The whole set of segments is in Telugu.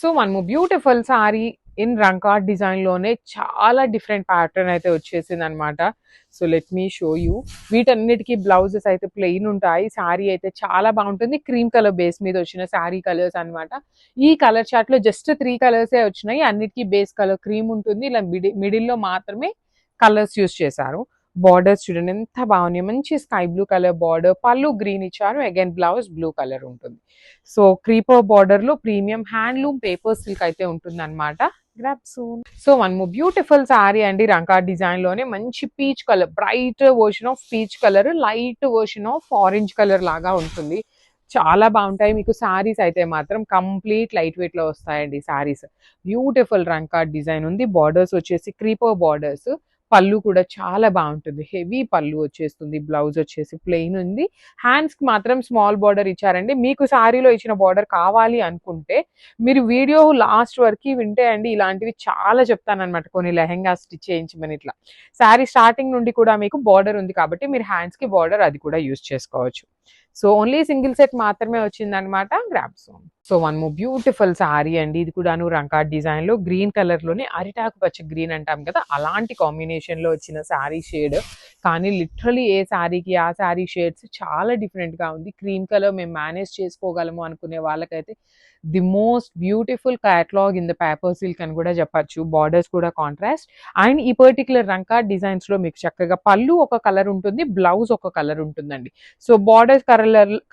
సో మనము beautiful sari in Rangkat design లోనే చాలా డిఫరెంట్ ప్యాటర్న్ అయితే వచ్చేసిందనమాట. So let me show you. వీటన్నిటికీ బ్లౌజెస్ అయితే ప్లెయిన్ ఉంటాయి. సారీ అయితే చాలా బాగుంటుంది. క్రీమ్ కలర్ బేస్ మీద వచ్చిన సారీ కలర్స్ అన్నమాట. ఈ కలర్ చార్ట్ లో జస్ట్ 3 కలర్సే వచ్చినాయి. అన్నిటికీ బేస్ కలర్ క్రీమ్ ఉంటుంది. ఇలా మిడిల్ లో మాత్రమే కలర్స్ యూస్ చేశారు. బార్డర్స్ చూడండి ఎంత బాగున్నాయి. మంచి స్కై బ్లూ కలర్ బార్డర్, పళ్ళు గ్రీన్ ఇచ్చారు. అగైన్ బ్లౌజ్ బ్లూ కలర్ ఉంటుంది. సో క్రీపర్ బార్డర్ లో ప్రీమియం హ్యాండ్లూమ్ పేపర్ సిల్క్ అయితే ఉంటుంది అనమాట. Grab soon. So one more beautiful sari అండి. రంకాట్ డిజైన్ లోనే మంచి peach colour, bright version of peach colour, light version of orange colour లాగా ఉంటుంది. చాలా బాగుంటాయి. మీకు సారీస్ అయితే మాత్రం కంప్లీట్ లైట్ వెయిట్ లో వస్తాయండి. సారీస్ బ్యూటిఫుల్ రంకాట్ డిజైన్ ఉంది. బార్డర్స్ వచ్చేసి క్రీపర్ బార్డర్స్. పళ్ళు కూడా చాలా బాగుంటుంది. హెవీ పళ్ళు వచ్చేస్తుంది. బ్లౌజ్ వచ్చేసి ప్లెయిన్ ఉంది. హ్యాండ్స్ కి మాత్రం స్మాల్ బార్డర్ ఇచ్చారండి. మీకు సారీలో ఇచ్చిన బార్డర్ కావాలి అనుకుంటే మీరు వీడియో లాస్ట్ వరకు వింటే అండి ఇలాంటివి చాలా చెప్తానన్నమాట. కొన్ని లెహెంగా స్టిచ్ చేయించమని ఇట్లా. సారీ స్టార్టింగ్ నుండి కూడా మీకు బార్డర్ ఉంది కాబట్టి మీరు హ్యాండ్స్ కి బార్డర్ అది కూడా యూజ్ చేసుకోవచ్చు. సో ఓన్లీ సింగిల్ సెట్ మాత్రమే వచ్చిందనమాట. గ్రాప్ సోన్. So one more beautiful sari అండి. ఇది కూడాను రంకాట్ డిజైన్ లో గ్రీన్ కలర్ లోనే అరిటాకు పచ్చ గ్రీన్ అంటాం కదా, అలాంటి కాంబినేషన్ లో వచ్చిన సారీ షేడ్. కానీ లిటరలీ ఏ సారీకి ఆ సారీ షేడ్స్ చాలా డిఫరెంట్ గా ఉంది. క్రీమ్ కలర్ మేము మేనేజ్ చేసుకోగలము అనుకునే వాళ్ళకైతే the most beautiful catalogue in the paper silk అని కూడా చెప్పచ్చు. బార్డర్స్ కూడా కాంట్రాస్ట్. అండ్ ఈ పర్టికులర్ రంకాట్ డిజైన్స్ లో మీకు చక్కగా పళ్ళు ఒక కలర్ ఉంటుంది, బ్లౌజ్ ఒక కలర్ ఉంటుందండి. సో బార్డర్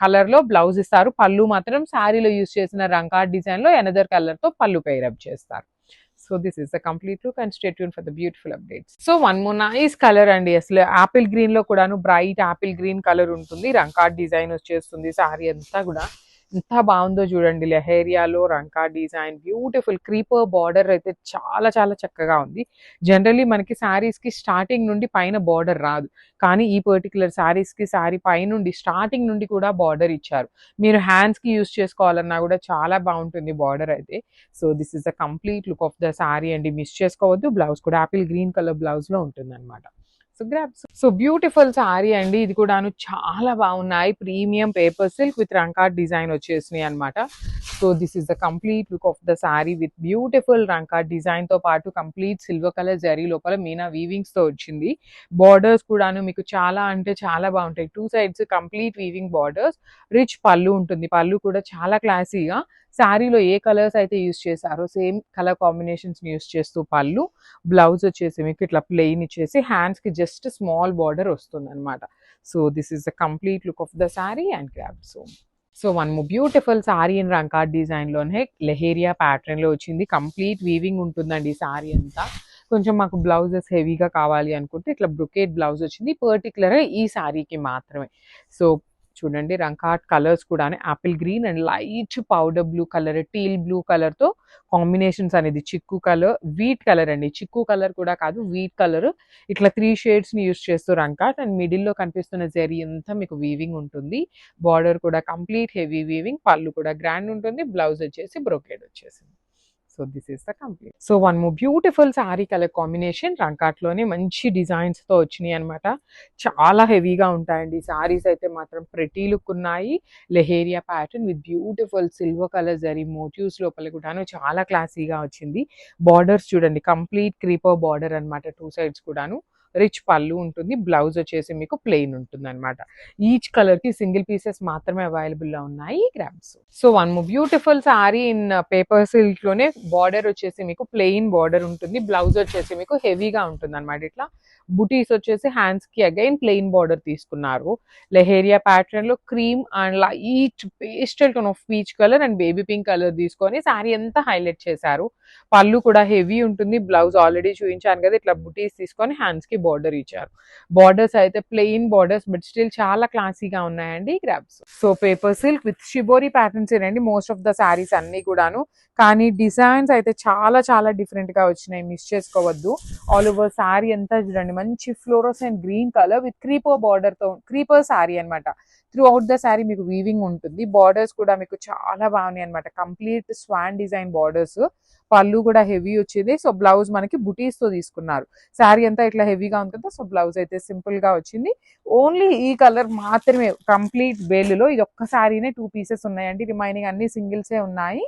కలర్ లో బ్లౌజ్ ఇస్తారు. పళ్ళు మాత్రం శారీలో యూస్ చేసిన రంకాట్ డిజైన్ లో ఎనదర్ కలర్ తో పళ్ళు పేరప్ చేస్తారు. So this is the complete look and stay tune for the beautiful updates. So one more nice colour అండి. అసలు యాపిల్ గ్రీన్ లో కూడాను బ్రైట్ యాపిల్ గ్రీన్ కలర్ ఉంటుంది. రంకాట్ డిజైన్ వచ్చేస్తుంది. సారీ అంతా కూడా ఎంత బాగుందో చూడండి. లెహేరియాలో రంకాట్ డిజైన్ బ్యూటిఫుల్ క్రీపర్ బార్డర్ అయితే చాలా చాలా చక్కగా ఉంది. జనరల్లీ మనకి సారీస్ కి స్టార్టింగ్ నుండి పైన బార్డర్ రాదు. కానీ ఈ పర్టికులర్ సారీస్ కి సారీ పైనుండి స్టార్టింగ్ నుండి కూడా బార్డర్ ఇచ్చారు. మీరు హ్యాండ్స్ కి యూస్ చేసుకోవాలన్నా కూడా చాలా బాగుంటుంది బార్డర్ అయితే. So this is the complete look of the sari అండి. మిస్ చేసుకోవద్దు. బ్లౌజ్ కూడా యాపిల్ గ్రీన్ కలర్ బ్లౌజ్ లో ఉంటుంది అనమాట. సో గ్రాప్స్. సో బ్యూటిఫుల్ సారీ అండి. ఇది కూడాను చాలా బాగున్నాయి. Premium paper silk with Rangkat design వచ్చేసినాయి అనమాట. So this is the complete look of the sari with beautiful Rangkat design తో పాటు కంప్లీట్ సిల్వర్ కలర్ జరీ లోపల మీనా వీవింగ్స్ తో వచ్చింది. బార్డర్స్ కూడాను మీకు చాలా అంటే చాలా బాగుంటాయి. 2 sides complete weaving borders. Rich పళ్ళు ఉంటుంది. పళ్ళు కూడా చాలా క్లాసీగా శారీలో ఏ కలర్స్ అయితే యూస్ చేశారో సేమ్ కలర్ కాంబినేషన్స్ యూస్ చేస్తూ పళ్ళు. బ్లౌజ్ వచ్చేసి మీకు ఇట్లా ప్లెయిన్ ఇచ్చేసి హ్యాండ్స్ కి జస్ట్ స్మాల్ బార్డర్ వస్తుంది అనమాట. So this is the complete look of the sari and గ్రాప్. So one more beautiful sari in Rangkat design లోనే లెహేరియా ప్యాటర్న్ లో వచ్చింది. కంప్లీట్ వీవింగ్ ఉంటుందండి సారీ అంతా. కొంచెం మాకు బ్లౌజెస్ హెవీగా కావాలి అనుకుంటే ఇట్లా బ్రొకేట్ బ్లౌజ్ వచ్చింది. పర్టికులర్ ఈ సారీకి మాత్రమే. సో చూడండి రంకాట్ కలర్స్ కూడా apple green and light powder blue colour, teal blue colour తో కాంబినేషన్స్ అనేది చిక్కు కలర్, వీట్ కలర్ అండి. చిక్కు కలర్ కూడా కాదు, వీట్ కలర్. ఇట్లా 3 షేడ్స్ ని యూస్ చేస్తూ రంకాట్. అండ్ మిడిల్ లో కనిపిస్తున్న జరీ అంతా మీకు వీవింగ్ ఉంటుంది. బార్డర్ కూడా కంప్లీట్ హెవీ వీవింగ్. పళ్ళు కూడా గ్రాండ్ ఉంటుంది. బ్లౌజ్ వచ్చేసి బ్రోకేడ్ వచ్చేసింది. So this is the complete. So one more beautiful sari colour combination. Rangkat లోనే మంచి డిజైన్స్ తో వచ్చినాయి అనమాట. చాలా హెవీగా ఉంటాయండి సారీస్ అయితే మాత్రం. ప్రెటీ లుక్ ఉన్నాయి. Leheriya pattern with beautiful silver colour zari motifs లోపల కూడాను చాలా క్లాసీగా వచ్చింది. బార్డర్స్ చూడండి కంప్లీట్ క్రీపర్ బార్డర్ అనమాట. 2 సైడ్స్ కూడాను. రిచ్ పళ్ళు ఉంటుంది. బ్లౌజ్ వచ్చేసి మీకు ప్లెయిన్ ఉంటుంది అనమాట. ఈచ్ కలర్ కి సింగిల్ పీసెస్ మాత్రమే అవైలబుల్ లో ఉన్నాయి. Grams. So one more beautiful sari in paper silk లోనే బార్డర్ వచ్చేసి మీకు ప్లెయిన్ బార్డర్ ఉంటుంది. బ్లౌజ్ వచ్చేసి మీకు హెవీగా ఉంటుంది అనమాట. ఇట్లా బుటీస్ వచ్చేసి హ్యాండ్స్ కి అగైన్ ప్లెయిన్ బార్డర్ తీసుకున్నారు. లెహేరియా ప్యాటర్న్ లో cream and light pastel tone of peach colour and baby pink colour తీసుకొని సారీ అంతా హైలైట్ చేశారు. పళ్ళు కూడా హెవీ ఉంటుంది. బ్లౌజ్ ఆల్రెడీ చూపించాను కదా, ఇట్లా బుటీస్ తీసుకొని హ్యాండ్స్ కి బార్డర్ ఇచ్చారు. బార్డర్స్ అయితే ప్లెయిన్ బార్డర్స్ బట్ స్టిల్ చాలా క్లాసీగా ఉన్నాయండి. Grabs. So paper silk with shibori patterns ఏనండి మోస్ట్ ఆఫ్ ద సారీస్ అన్ని కూడాను. కానీ డిజైన్స్ అయితే చాలా చాలా డిఫరెంట్ గా వచ్చినాయి. మిస్ చేసుకోవద్దు. ఆల్ ఓవర్ సారీ అంతా చూడండి మంచి fluorescent green colour with creeper border తో, క్రీపర్ సారీ అనమాట. త్రూ అవుట్ ద సారీ మీకు వీవింగ్ ఉంటుంది. బార్డర్స్ కూడా మీకు చాలా బాగున్నాయి అనమాట. Complete Schwann design borders. పళ్ళు కూడా హెవీ వచ్చింది. సో బ్లౌజ్ మనకి బుటీస్ తో తీసుకున్నారు. శారీ అంతా ఇట్లా హెవీగా ఉంది కదా, సో బ్లౌజ్ అయితే సింపుల్ గా వచ్చింది. ఓన్లీ ఈ కలర్ మాత్రమే కంప్లీట్ బేలులో ఇది ఒక్క శారీనే 2 పీసెస్ ఉన్నాయండి. రిమైనింగ్ అన్ని సింగిల్సే ఉన్నాయి.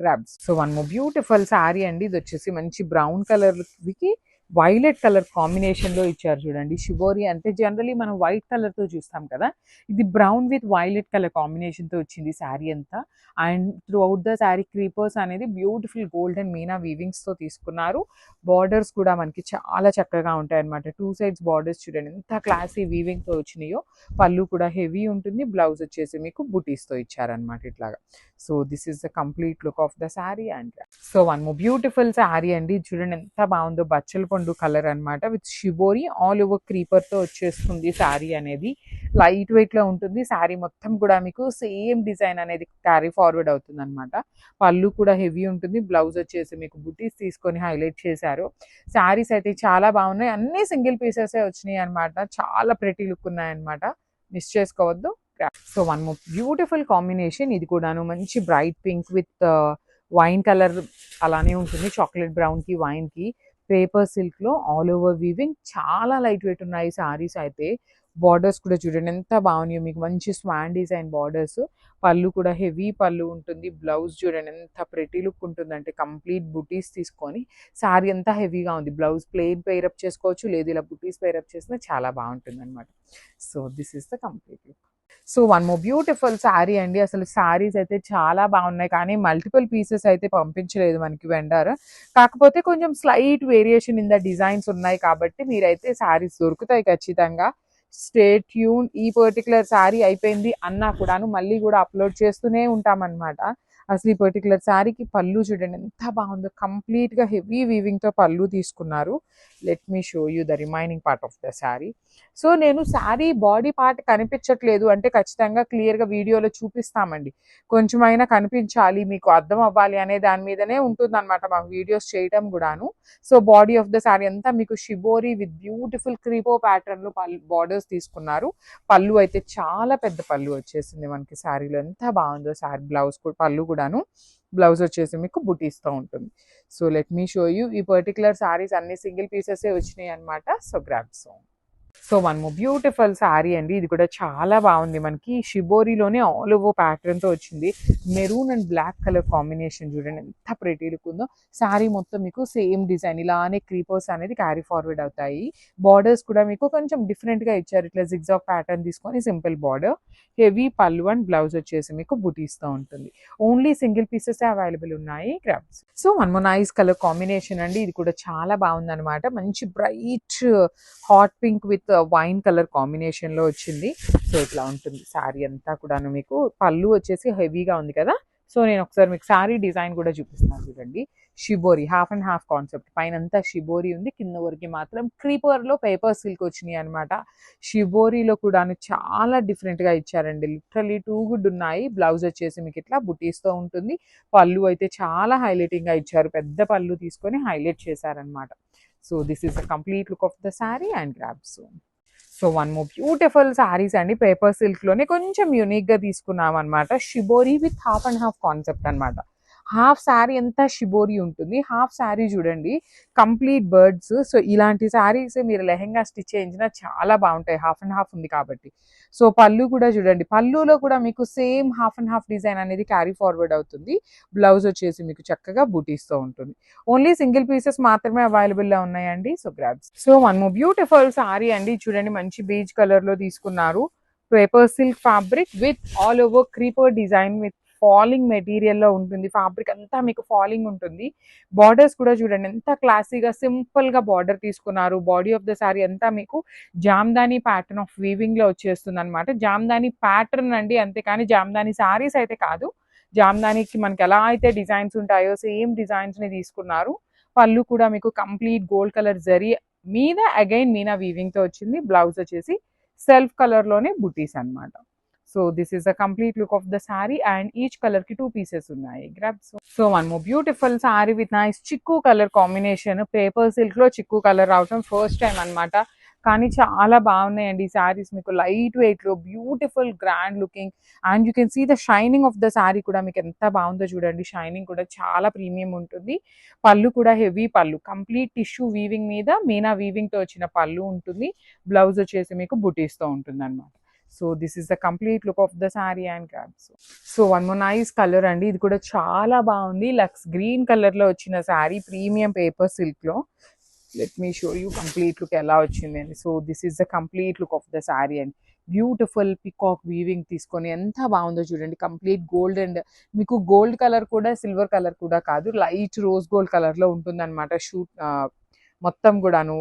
Grabs. So one more beautiful sari అండి. ఇది వచ్చేసి మంచి బ్రౌన్ కలర్కి వైలెట్ కలర్ కాంబినేషన్లో ఇచ్చారు చూడండి. షిబోరి అంటే జనరలీ మనం వైట్ కలర్తో చూస్తాం కదా, ఇది బ్రౌన్ విత్ వైలెట్ కలర్ కాంబినేషన్తో వచ్చింది శారీ అంతా. And through out the sari creepers అనేది బ్యూటిఫుల్ గోల్డెన్ మీనా వీవింగ్స్తో తీసుకున్నారు. బార్డర్స్ కూడా మనకి చాలా చక్కగా ఉంటాయి అనమాట. 2 సైడ్స్ బార్డర్స్ చూడండి ఎంత క్లాసీ వీవింగ్తో వచ్చినాయో. పళ్ళు కూడా హెవీ ఉంటుంది. బ్లౌజ్ వచ్చేసి మీకు బుటీస్తో ఇచ్చారనమాట ఇట్లాగా. So this is the complete look of the sari. And so one more beautiful sari అండి. చూడండి ఎంత బాగుందో, బచ్చల పండు కలర్ అనమాట విత్ షిబోరి ఆల్ ఓవర్ క్రీపర్తో వచ్చేస్తుంది శారీ అనేది. లైట్ వెయిట్లో ఉంటుంది. శారీ మొత్తం కూడా మీకు సేమ్ డిజైన్ అనేది క్యారీ ఫార్వర్డ్ అవుతుంది అనమాట. పళ్ళు కూడా హెవీ ఉంటుంది. బ్లౌజ్ వచ్చేసి మీకు బుటీస్ తీసుకొని హైలైట్ చేశారు. శారీస్ అయితే చాలా బాగున్నాయి. అన్ని సింగిల్ పీసెసే వచ్చినాయి అనమాట. చాలా ప్రెటీ లుక్ ఉన్నాయన్నమాట. మిస్ చేసుకోవద్దు. So one more beautiful combination. ఇది కూడాను మంచి bright pink with wine colour అలానే ఉంటుంది. చాక్లెట్ బ్రౌన్కి వైన్కి పేపర్ సిల్క్లో ఆల్ ఓవర్ వీవింగ్. చాలా లైట్ వెయిట్ ఉన్నాయి శారీస్ అయితే. బార్డర్స్ కూడా చూడండి ఎంత బాగున్నాయో, మీకు మంచి స్వాన్ డిజైన్ బార్డర్స్. పళ్ళు కూడా హెవీ పళ్ళు ఉంటుంది. బ్లౌజ్ చూడండి ఎంత ప్రెటీ లుక్ ఉంటుందంటే కంప్లీట్ బుటీస్ తీసుకొని. శారీ అంతా హెవీగా ఉంది. బ్లౌజ్ ప్లెయిన్ పేరప్ చేసుకోవచ్చు, లేదు ఇలా బుటీస్ పేరప్ చేసినా చాలా బాగుంటుంది అనమాట. So this is the complete look. So one more beautiful sari అండి. అసలు శారీస్ అయితే చాలా బాగున్నాయి, కానీ మల్టిపుల్ పీసెస్ అయితే పంపించలేదు మనకి వెండర్. కాకపోతే కొంచెం slight variation in the designs ఉన్నాయి కాబట్టి మీరైతే శారీస్ దొరుకుతాయి ఖచ్చితంగా. Stay tune. ఈ పర్టికులర్ శారీ అయిపోయింది అన్నా కూడాను మళ్ళీ కూడా అప్లోడ్ చేస్తూనే ఉంటామన్నమాట. అసలు ఈ పర్టికులర్ శారీకి పళ్ళు చూడండి ఎంత బాగుందో. కంప్లీట్గా హెవీ వీవింగ్తో పళ్ళు తీసుకున్నారు. Let me show you the remaining part of the sari. So నేను శారీ బాడీ పార్ట్ కనిపించట్లేదు అంటే ఖచ్చితంగా క్లియర్గా వీడియోలో చూపిస్తామండి. కొంచెమైనా కనిపించాలి, మీకు అర్థం అవ్వాలి అనే దాని మీదనే ఉంటుంది అనమాట మాకు వీడియోస్ చేయడం కూడాను. So body of the sari అంతా మీకు షిబోరి విత్ బ్యూటిఫుల్ క్రీపో ప్యాటర్న్లో బార్డర్స్ తీసుకున్నారు. పళ్ళు అయితే చాలా పెద్ద పళ్ళు వచ్చేసింది మనకి శారీలో. ఎంత బాగుందో శారీ. బ్లౌజ్ కూడా పళ్ళు కూడాను. బ్లౌజ్ వచ్చేసి మీకు బుటీస్తో ఉంటుంది. So let me show you. ఈ పర్టికులర్ శారీస్ అన్ని సింగిల్ పీసెసే వచ్చినాయి అనమాట. So grabs. So one more beautiful sari అండి. ఇది కూడా చాలా బాగుంది. మనకి షిబోరిలోనే ఆల్ ఓవర్ ప్యాటర్న్తో వచ్చింది. Maroon and black colour combination చూడండి ఎంత ప్రెటీ లుక్ ఉందో. శారీ మొత్తం మీకు సేమ్ డిజైన్ ఇలానే క్రీపర్స్ అనేది క్యారీ ఫార్వర్డ్ అవుతాయి. బార్డర్స్ కూడా మీకు కొంచెం డిఫరెంట్గా ఇచ్చారు. ఇట్లా జిగ్జాగ్ ప్యాటర్న్ తీసుకొని simple border. Heavy pallu and blouse వచ్చేసి మీకు బుటీస్తో ఉంటుంది. ఓన్లీ సింగిల్ పీసెస్ అవైలబుల్ ఉన్నాయి. Grabs. So one more nice colour combination అండి. ఇది కూడా చాలా బాగుంది అనమాట. మంచి bright hot pink with wine colour కాంబినేషన్లో వచ్చింది. సో ఇట్లా ఉంటుంది శారీ అంతా కూడాను. మీకు పళ్ళు వచ్చేసి హెవీగా ఉంది కదా. సో నేను ఒకసారి మీకు శారీ డిజైన్ కూడా చూపిస్తాను చూడండి. Shibori half and half concept. పైన అంతా షిబోరి ఉంది, కింద వరకు మాత్రం క్రీపర్లో పేపర్ సిల్క్ వచ్చినాయి అనమాట. షిబోరిలో కూడా చాలా డిఫరెంట్గా ఇచ్చారండి. లిటరలీ టూ గుడ్ ఉన్నాయి. బ్లౌజ్ వచ్చేసి మీకు ఇట్లా బుటీస్తో ఉంటుంది. పళ్ళు అయితే చాలా హైలైటింగ్గా ఇచ్చారు. పెద్ద పళ్ళు తీసుకొని హైలైట్ చేశారనమాట. So this is the complete look of the sari and grabs. So one more beautiful saris అండి. పేపర్ సిల్క్లోనే కొంచెం యూనిక్గా తీసుకున్నాం అనమాట. Shibori with half and half concept అనమాట. హాఫ్ శారీ అంతా షిబోరి ఉంటుంది, హాఫ్ శారీ చూడండి కంప్లీట్ బర్డ్స్. సో ఇలాంటి శారీస్ మీరు లెహెంగా స్టిచ్ చేయించినా చాలా బాగుంటాయి. హాఫ్ అండ్ హాఫ్ ఉంది కాబట్టి. సో పళ్ళు కూడా చూడండి. పళ్ళులో కూడా మీకు same half and half design అనేది క్యారీ ఫార్వర్డ్ అవుతుంది. బ్లౌజ్ వచ్చేసి మీకు చక్కగా బూటీస్తో ఉంటుంది. ఓన్లీ సింగిల్ పీసెస్ మాత్రమే అవైలబుల్లో ఉన్నాయండి. So grabs. So one more beautiful sari అండి. చూడండి మంచి బీచ్ కలర్లో తీసుకున్నారు. Paper silk fabric with all over creeper design with falling మెటీరియల్లో ఉంటుంది. ఫ్యాబ్రిక్ అంతా మీకు ఫాలింగ్ ఉంటుంది. బార్డర్స్ కూడా చూడండి ఎంత క్లాసీగా సింపుల్గా బార్డర్ తీసుకున్నారు. బాడీ ఆఫ్ ద శారీ అంతా మీకు జామ్దాని ప్యాటర్న్ ఆఫ్ వీవింగ్లో వచ్చేస్తుంది అనమాట. జామ్దాని ప్యాటర్న్ అండి, అంతేకాని జామ్దాని శారీస్ అయితే కాదు. జామ్దానికి మనకి ఎలా అయితే డిజైన్స్ ఉంటాయో సేమ్ డిజైన్స్ని తీసుకున్నారు. పళ్ళు కూడా మీకు కంప్లీట్ గోల్డ్ కలర్ జరీ మీద అగైన్ మీనా వీవింగ్తో వచ్చింది. బ్లౌజ్ వచ్చేసి సెల్ఫ్ కలర్లోనే బుటీస్ అనమాట. So this is the complete look of the sari and each colour కి 2 పీసెస్ ఉన్నాయి. Grabs. So one more beautiful sari with nice చిక్కు కలర్ కాంబినేషన్. పేపర్ సిల్క్ లో చిక్కు కలర్ రావటం ఫస్ట్ టైం అనమాట. కానీ చాలా బాగున్నాయండి శారీస్. మీకు లైట్ వెయిట్ లో beautiful grand looking and you can see the shining of the sari కూడా మీకు ఎంత బాగుందో చూడండి. షైనింగ్ కూడా చాలా ప్రీమియం ఉంటుంది. పళ్ళు కూడా హెవీ పళ్ళు, కంప్లీట్ టిష్యూ వీవింగ్ మీద మీనా వీవింగ్ తో వచ్చిన పళ్ళు ఉంటుంది. బ్లౌజ్ వచ్చేసి మీకు బుటీస్ తో ఉంటుంది అనమాట. So this is the complete look of the sari and crabs. So one more nice colour అండి, ఇది కూడా చాలా బాగుంది. లక్స్ గ్రీన్ కలర్ లో వచ్చిన శారీ, ప్రీమియం పేపర్ సిల్క్ లో. Let me show you complete look ఎలా వచ్చింది అండి. So this is the complete look of the sari and beautiful peacock weaving తీసుకొని ఎంత బాగుందో చూడండి. కంప్లీట్ గోల్డ్ అండ్ మీకు గోల్డ్ కలర్ కూడా సిల్వర్ కలర్ కూడా కాదు, లైట్ రోజ్ గోల్డ్ కలర్ లో ఉంటుంది అనమాట. షూట్ మొత్తం కూడాను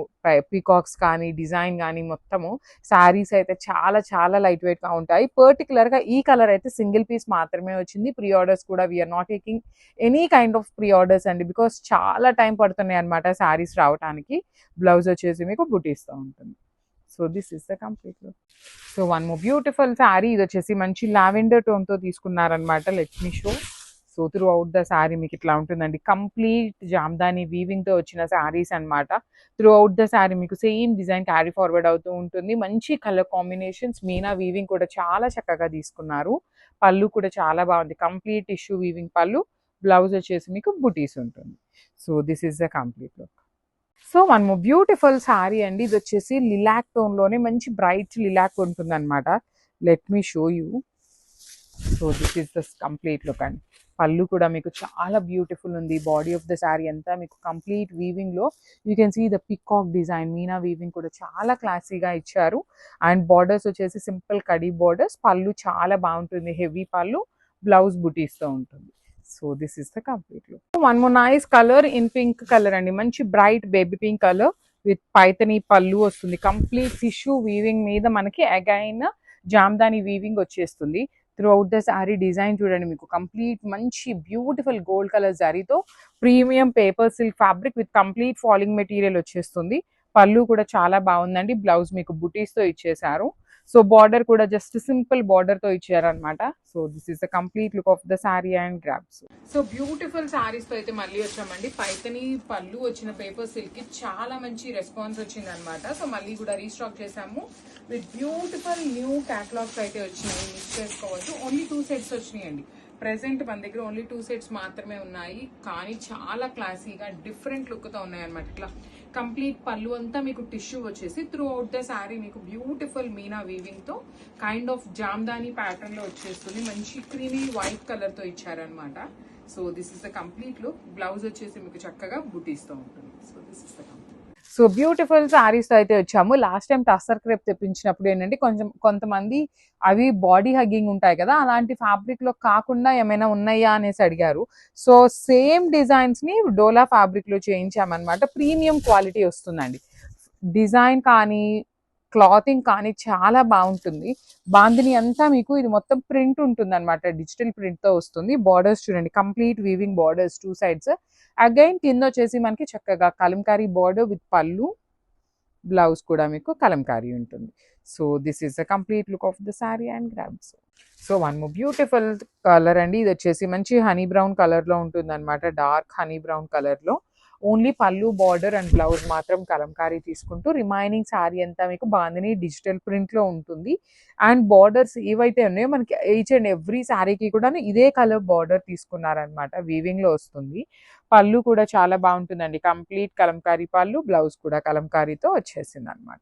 పీకాక్స్ కానీ డిజైన్ కానీ మొత్తము శారీస్ అయితే చాలా చాలా లైట్ వెయిట్ గా ఉంటాయి. పర్టికులర్ గా ఈ కలర్ అయితే సింగిల్ పీస్ మాత్రమే వచ్చింది. ప్రీ ఆర్డర్స్ కూడా we're not taking any kind of pre orders అండి, బికాస్ చాలా టైం పడుతున్నాయి అనమాట శారీస్ రావడానికి. బ్లౌజ్ వచ్చేసి మీకు బుటీస్తో ఉంటుంది. So this is the complete look. So one more beautiful sari, ఇది వచ్చేసి మంచి లావెండర్ టోన్ తో తీసుకున్నారనమాట. Let me show. So throughout the sari మీకు ఇట్లా ఉంటుందండి. కంప్లీట్ జామ్దాని వీవింగ్ తో వచ్చిన శారీస్ అనమాట. త్రూ అవుట్ ద శారీ మీకు సేమ్ డిజైన్ క్యారీ ఫార్వర్డ్ అవుతూ ఉంటుంది. మంచి కలర్ కాంబినేషన్స్, మీనా వీవింగ్ కూడా చాలా చక్కగా తీసుకున్నారు. పళ్ళు కూడా చాలా బాగుంది, కంప్లీట్ టిష్యూ వీవింగ్ పళ్ళు. బ్లౌజ్ వచ్చేసి మీకు బుటీస్ ఉంటుంది. So this is the complete look. So one more beautiful sari అండి, ఇది వచ్చేసి లిలాక్ టోన్ లోనే మంచి బ్రైట్ లిలాక్ ఉంటుంది అనమాట. Let me show you. So this is the complete look అండి. పళ్ళు కూడా మీకు చాలా బ్యూటిఫుల్ ఉంది. బాడీ ఆఫ్ ద శారీ అంతా మీకు కంప్లీట్ వీవింగ్ లో you can see the peacock design, meena weaving కూడా చాలా క్లాసీగా ఇచ్చారు. అండ్ బార్డర్స్ వచ్చేసి సింపుల్ కడీ బార్డర్స్. పళ్ళు చాలా బాగుంటుంది, హెవీ పళ్ళు. బ్లౌజ్ బుటీస్ తో ఉంటుంది. So this is the complete look. One more nice colour in pink colour అండి, మంచి bright baby pink colour with Paithani pallu వస్తుంది. కంప్లీట్ టిష్యూ వీవింగ్ మీద మనకి అగైన్ జామ్దాని వీవింగ్ వచ్చేస్తుంది. Throughout the sari design చూడండి, మీకు కంప్లీట్ మంచి బ్యూటిఫుల్ గోల్డ్ కలర్ జరీతో premium paper silk fabric with complete falling material వచ్చేస్తుంది. పళ్ళు కూడా చాలా బాగుందండి. బ్లౌజ్ మీకు బుటీస్ తో ఇచ్చేసారు. సో బార్డర్ కూడా జస్ట్ సింపుల్ బార్డర్ తో ఇచ్చారనమాట. So this is the complete look of the sari and grabs. So beautiful saris తో అయితే మళ్ళీ వచ్చామండి. పైతని పళ్ళు వచ్చిన పేపర్ సిల్క్ కి చాలా మంచి రెస్పాన్స్ వచ్చింది అనమాట. సో మళ్ళీ కూడా రీస్టాక్ చేసాము విత్ బ్యూటిఫుల్ న్యూ క్యాటలాగ్స్ అయితే వచ్చినాయి. మిస్ చేసుకోవచ్చు. ఓన్లీ 2 సెట్స్ వచ్చినాయండి. ప్రెసెంట్ మన దగ్గర ఓన్లీ 2 సెట్స్ మాత్రమే ఉన్నాయి, కానీ చాలా క్లాసీగా డిఫరెంట్ లుక్ తో ఉన్నాయి అనమాట. ఇట్లా కంప్లీట్ పళ్ళు అంతా మీకు టిష్యూ వచ్చేసి త్రూ అవుట్ ద శారీ మీకు బ్యూటిఫుల్ మీనా వీవింగ్ తో కైండ్ ఆఫ్ జామ్దాని ప్యాటర్న్ లో వచ్చేస్తుంది. మంచి క్రీమీ వైట్ కలర్ తో ఇచ్చారనమాట. So this is the complete look. Blouse వచ్చేసి మీకు చక్కగా బుటీస్ తో ఉంటుంది. So this is the complete. So beautiful saris తో అయితే వచ్చాము. లాస్ట్ టైం టస్సర్ క్రేప్ తెప్పించినప్పుడు ఏంటంటే కొంతమంది అవి బాడీ హగ్గింగ్ ఉంటాయి కదా, అలాంటి ఫ్యాబ్రిక్ లో కాకుండా ఏమైనా ఉన్నాయా అనేసి అడిగారు. సో సేమ్ డిజైన్స్ ని డోలా ఫ్యాబ్రిక్ లో చేయించామన్నమాట. ప్రీమియం క్వాలిటీ వస్తుందండి. డిజైన్ కానీ క్లాతింగ్ కానీ చాలా బాగుంటుంది. బాందిని అంతా మీకు ఇది మొత్తం ప్రింట్ ఉంటుంది అనమాట, డిజిటల్ ప్రింట్ తో వస్తుంది. బార్డర్స్ చూడండి, complete weaving borders 2 sides. Again కింద వచ్చేసి మనకి చక్కగా కలంకారీ బార్డర్ విత్ పళ్ళు. బ్లౌజ్ కూడా మీకు కలంకారీ ఉంటుంది. So this is the complete look of the sari and grabs. So one more beautiful colour అండి, ఇది వచ్చేసి మంచి హనీ బ్రౌన్ కలర్ లో ఉంటుంది అనమాట. డార్క్ హనీ బ్రౌన్ కలర్ లో ఓన్లీ పళ్ళు బార్డర్ అండ్ బ్లౌజ్ మాత్రం కలంకారీ తీసుకుంటూ రిమైనింగ్ శారీ అంతా మీకు బాందిని డిజిటల్ ప్రింట్ లో ఉంటుంది. అండ్ బార్డర్స్ ఏవైతే ఉన్నాయో మనకి ఈచ్ అండ్ ఎవ్రీ శారీకి కూడా ఇదే కలర్ బార్డర్ తీసుకున్నారనమాట. వీవింగ్ లో వస్తుంది. పళ్ళు కూడా చాలా బాగుంటుందండి, కంప్లీట్ కలంకారీ పళ్ళు. బ్లౌజ్ కూడా కలంకారీతో వచ్చేసింది అనమాట.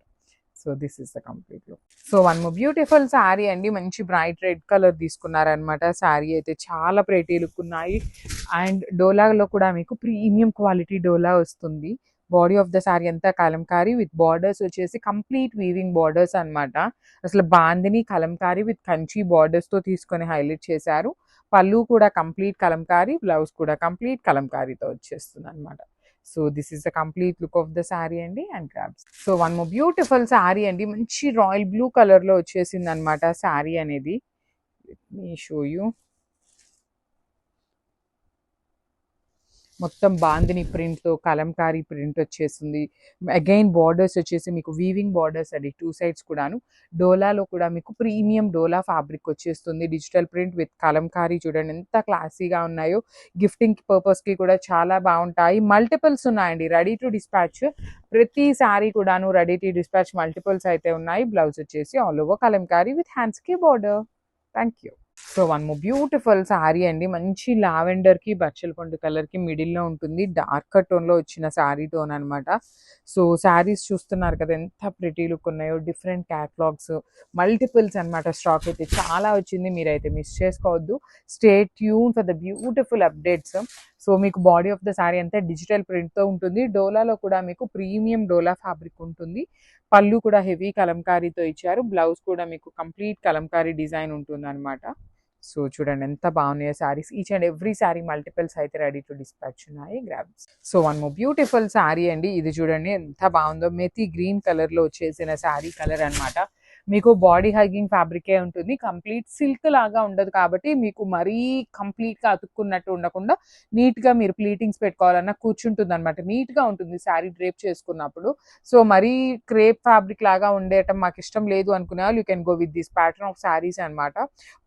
So this is the complete look. So one more beautiful sari అండి, మంచి బ్రైట్ రెడ్ కలర్ తీసుకున్నారనమాట. శారీ అయితే చాలా ప్రెటీ లుక్ ఉన్నాయి. అండ్ డోలాలో కూడా మీకు ప్రీమియం క్వాలిటీ డోలా వస్తుంది. బాడీ ఆఫ్ ద శారీ అంతా కలంకారీ విత్ బార్డర్స్ వచ్చేసి కంప్లీట్ వీవింగ్ బార్డర్స్ అనమాట. అసలు బాందిని కలంకారీ విత్ కంచి బార్డర్స్ తో తీసుకొని హైలైట్ చేశారు. పళ్ళు కూడా కంప్లీట్ కలంకారీ, బ్లౌజ్ కూడా కంప్లీట్ కలంకారీతో వచ్చేస్తుంది అనమాట. So this is the complete look of the sari అండి and grabs. So one more beautiful sari అండి, మంచి రాయల్ బ్లూ కలర్ లో వచ్చేసింది అనమాట శారీ అనేది. Let me show you. మొత్తం బాందిని ప్రింట్ తో కలంకారీ ప్రింట్ వచ్చేసింది. అగైన్ బార్డర్స్ వచ్చేసి మీకు వీవింగ్ బార్డర్స్ అండి 2 sides కూడాను. డోలాలో కూడా మీకు ప్రీమియం డోలా ఫ్యాబ్రిక్ వచ్చేస్తుంది. డిజిటల్ ప్రింట్ విత్ కలంకారీ చూడండి ఎంత క్లాసీగా ఉన్నాయో. గిఫ్టింగ్ పర్పస్ కి కూడా చాలా బాగుంటాయి. మల్టిపుల్స్ ఉన్నాయండి, రెడీ టు డిస్పాచ్. ప్రతి శారీ కూడాను రెడీ టు డిస్పాచ్ మల్టిపుల్స్ అయితే ఉన్నాయి. బ్లౌజ్ వచ్చేసి all over kalamkari with hands కి border. Thank you. So one more beautiful sari అండి. మంచి లావెండర్‌కి, బచ్చల పండు కలర్‌కి మిడిల్‌లో ఉంటుంది. డార్కర్ టోన్‌లో వచ్చిన శారీ టోన్ అనమాట. సో శారీస్ చూస్తున్నారు కదా ఎంత ప్రిటీ లుక్ ఉన్నాయో. డిఫరెంట్ క్యాటలాగ్స్, మల్టిపుల్స్ అనమాట. స్టాక్ అయితే చాలా వచ్చింది. మీరైతే మిస్ చేసుకోవద్దు. Stay tune for the beautiful updates. So మీకు బాడీ ఆఫ్ ద శారీ అంతా డిజిటల్ ప్రింట్‌తో ఉంటుంది. డోలాలో కూడా మీకు ప్రీమియం డోలా ఫ్యాబ్రిక్ ఉంటుంది. పళ్ళు కూడా హెవీ కలంకారీతో ఇచ్చారు. బ్లౌజ్ కూడా మీకు కంప్లీట్ కలంకారీ డిజైన్ ఉంటుందన్నమాట. సో చూడండి ఎంత బాగున్నాయో saris. Each and every sari multiples అయితే రెడీ టు డిస్పాచ్ ఉన్నాయి. Grabs. So one more beautiful sari అండి. ఇది చూడండి ఎంత బాగుందో. మెథీ గ్రీన్ కలర్‌లో వచ్చేసిన శారీ కలర్ అనమాట. మీకు బాడీ హగ్గింగ్ ఫ్యాబ్రికే ఉంటుంది. కంప్లీట్ సిల్క్ లాగా ఉండదు కాబట్టి మీకు మరీ కంప్లీట్‌గా అతుక్కున్నట్టు ఉండకుండా నీట్‌గా మీరు ప్లీటింగ్స్ పెట్టుకోవాలన్నా కూర్చుంటుందనమాట. నీట్‌గా ఉంటుంది శారీ డ్రేప్ చేసుకున్నప్పుడు. సో మరీ క్రేప్ ఫ్యాబ్రిక్ లాగా ఉండేయటం మాకు ఇష్టం లేదు అనుకునే వాళ్ళు you can go with this pattern of saris అనమాట.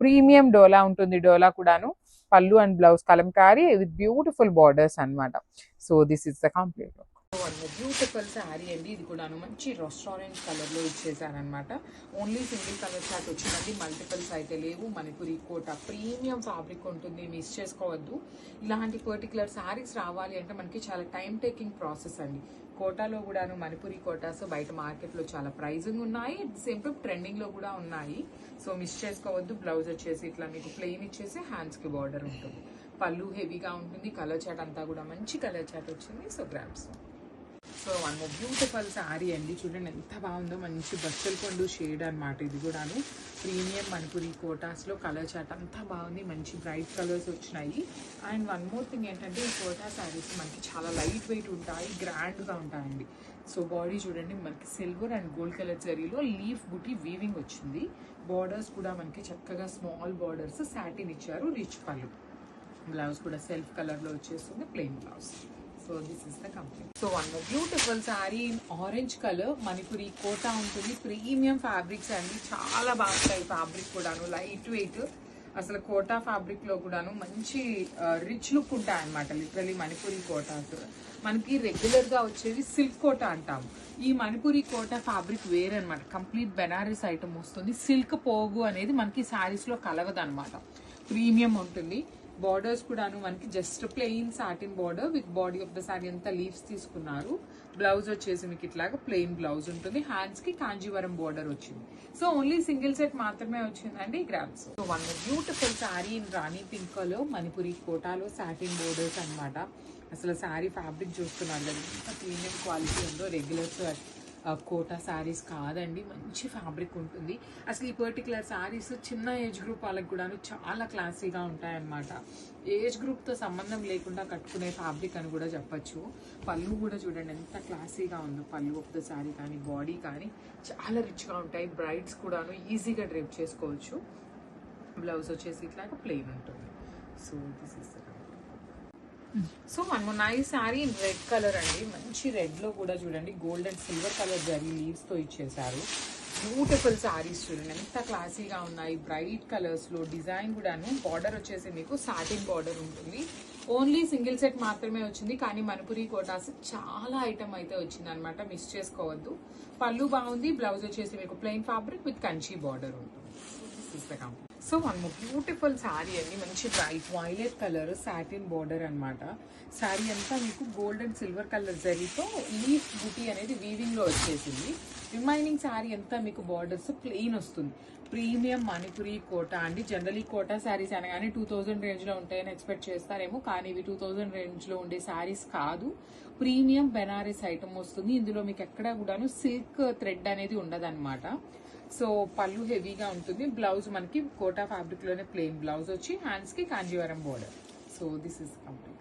ప్రీమియం డోలా ఉంటుంది. డోలా కూడాను పళ్ళు and blouse kalamkari with beautiful borders అనమాట. So this is the complete look. Beautiful sari అండి. ఇది కూడాను మంచి రెస్టారెంట్ కలర్లో ఇచ్చేసారనమాట. ఓన్లీ సింగిల్ కలర్ చార్ట్ వచ్చిందండి. మల్టిపుల్స్ అయితే లేవు. మణిపురి కోట ప్రీమియం ఫ్యాబ్రిక్ ఉంటుంది. మిస్ చేసుకోవద్దు. ఇలాంటి పర్టికులర్ శారీస్ రావాలి అంటే మనకి చాలా టైం టేకింగ్ ప్రాసెస్ అండి. కోటాలో కూడాను మణిపురి కోటాస్ బయట మార్కెట్లో చాలా ప్రైజింగ్ ఉన్నాయి. అట్ ది సేమ్ టైం ట్రెండింగ్లో కూడా ఉన్నాయి. సో మిస్ చేసుకోవద్దు. బ్లౌజ్ వచ్చేసి ఇట్లా మీకు ప్లెయిన్ ఇచ్చేసి హ్యాండ్స్కి బార్డర్ ఉంటుంది. పళ్ళు హెవీగా ఉంటుంది. కలర్ చాట్ అంతా కూడా మంచి కలర్ చాట్ వచ్చింది. So grabs. So one more beautiful sari అండి. చూడండి ఎంత బాగుందో. మంచి బచ్చల పండు షేడ్ అనమాట. ఇది కూడాను ప్రీమియం మణిపురి కోటాస్లో కలర్ చాట్ అంతా బాగుంది. మంచి బ్రైట్ కలర్స్ వచ్చినాయి. అండ్ వన్ మోర్ థింగ్ ఏంటంటే ఈ కోటా శారీస్ మనకి చాలా లైట్ వెయిట్ ఉంటాయి, గ్రాండ్గా ఉంటాయండి. సో బాడీ చూడండి మనకి సిల్వర్ అండ్ గోల్డ్ కలర్ జరీలో లీఫ్ బుటీ వీవింగ్ వచ్చింది. బార్డర్స్ కూడా మనకి చక్కగా స్మాల్ బార్డర్స్ సాటిన్ ఇచ్చారు. రిచ్ పళ్ళు. బ్లౌజ్ కూడా సెల్ఫ్ కలర్లో వచ్చేస్తుంది. Plain blouse. So this is the complete. So one beautiful sari in orange colour. Manipuri Kota ఉంటుంది. ప్రీమియం ఫ్యాబ్రిక్స్ అండి. చాలా బాగుంటాయి ఫ్యాబ్రిక్ కూడాను. Light weight. అసలు కోటా ఫ్యాబ్రిక్ లో కూడాను మంచి రిచ్ లుక్ ఉంటాయి అనమాట. లిటరలీ మణిపురి కోటాస్ మనకి రెగ్యులర్ గా వచ్చేవి సిల్క్ కోటా అంటాము. ఈ మణిపురి కోటా ఫ్యాబ్రిక్ వేరే అనమాట. కంప్లీట్ బెనారస్ ఐటమ్ వస్తుంది. సిల్క్ పోగు అనేది మనకి శారీస్ లో కలవదు అనమాట. ప్రీమియం ఉంటుంది. బార్డర్స్ కూడాను మనకి just plain satin border with body of the sari అంతా లీవ్స్ తీసుకున్నారు. బ్లౌజ్ వచ్చేసి మీకు ఇట్లాగా ప్లెయిన్ బ్లౌజ్ ఉంటుంది. హ్యాండ్స్ కి కాంజీవరం బార్డర్ వచ్చింది. సో ఓన్లీ సింగిల్ సెట్ మాత్రమే వచ్చిందండి. Grabs. So one beautiful sari in Rani pink colour. Manipuri కోటాలో సాటిన్ బోర్డర్స్ అనమాట. అసలు శారీ ఫ్యాబ్రిక్ చూస్తున్నారు కదా ఎంత ప్రీమియం క్వాలిటీ ఉందో. రెగ్యులర్ కోటా శారీస్ కాదండి. మంచి ఫ్యాబ్రిక్ ఉంటుంది. అసలు ఈ పర్టికులర్ శారీస్ చిన్న ఏజ్ గ్రూప్ వాళ్ళకి కూడాను చాలా క్లాసీగా ఉంటాయన్నమాట. ఏజ్ గ్రూప్తో సంబంధం లేకుండా కట్టుకునే ఫ్యాబ్రిక్ అని కూడా చెప్పచ్చు. పళ్ళు కూడా చూడండి ఎంత క్లాసీగా ఉందో. పళ్ళు ఆఫ్ ద శారీ కానీ బాడీ కానీ చాలా రిచ్గా ఉంటాయి. బ్రైడ్స్ కూడాను ఈజీగా డ్రేప్ చేసుకోవచ్చు. బ్లౌజ్ వచ్చేసి ఇట్లాగా ప్లెయిన్ ఉంటుంది. సో దిస్ ఇస్ సో మనము nice sari in red colour అండి. మంచి రెడ్లో కూడా చూడండి gold and silver colour zari లీవ్స్తో ఇచ్చేసారు. బ్యూటిఫుల్ శారీస్ చూడండి ఎంత క్లాసీగా ఉన్నాయి. బ్రైట్ కలర్స్లో డిజైన్ కూడాను. బార్డర్ వచ్చేసి మీకు సాటిన్ బార్డర్ ఉంటుంది. ఓన్లీ సింగిల్ సెట్ మాత్రమే వచ్చింది. కానీ మణిపురి కోటాస్ చాలా ఐటమ్ అయితే వచ్చింది అనమాట. మిస్ చేసుకోవద్దు. పళ్ళు బాగుంది. బ్లౌజ్ వచ్చేసి మీకు plain fabric with Kanchi border ఉంటుంది. సో వన్ బ్యూటిఫుల్ శారీ అండి. మంచి bright violet colour satin border అనమాట. శారీ అంతా మీకు గోల్డ్ అండ్ సిల్వర్ కలర్ జరీతో లీఫ్ బుటీ అనేది వీవింగ్ లో వచ్చేసింది. రిమైనింగ్ శారీ అంతా మీకు బార్డర్స్ ప్లెయిన్ వస్తుంది. ప్రీమియం మణిపురి కోటా అండి. జనరలీ కోటా శారీస్ అనగానే 2000 రేంజ్ లో ఉంటాయని ఎక్స్పెక్ట్ చేస్తారేమో, కానీ ఇవి 2000 రేంజ్ లో ఉండే శారీస్ కాదు. ప్రీమియం బెనారస్ ఐటమ్ వస్తుంది. ఇందులో మీకు ఎక్కడ కూడాను సిల్క్ థ్రెడ్ అనేది ఉండదన్నమాట. సో పళ్ళు హెవీగా ఉంటుంది. బ్లౌజ్ మనకి కోటా ఫ్యాబ్రిక్ లోనే ప్లెయిన్ బ్లౌజ్ వచ్చి హ్యాండ్స్ కి Kanjeevaram border. So this is complete.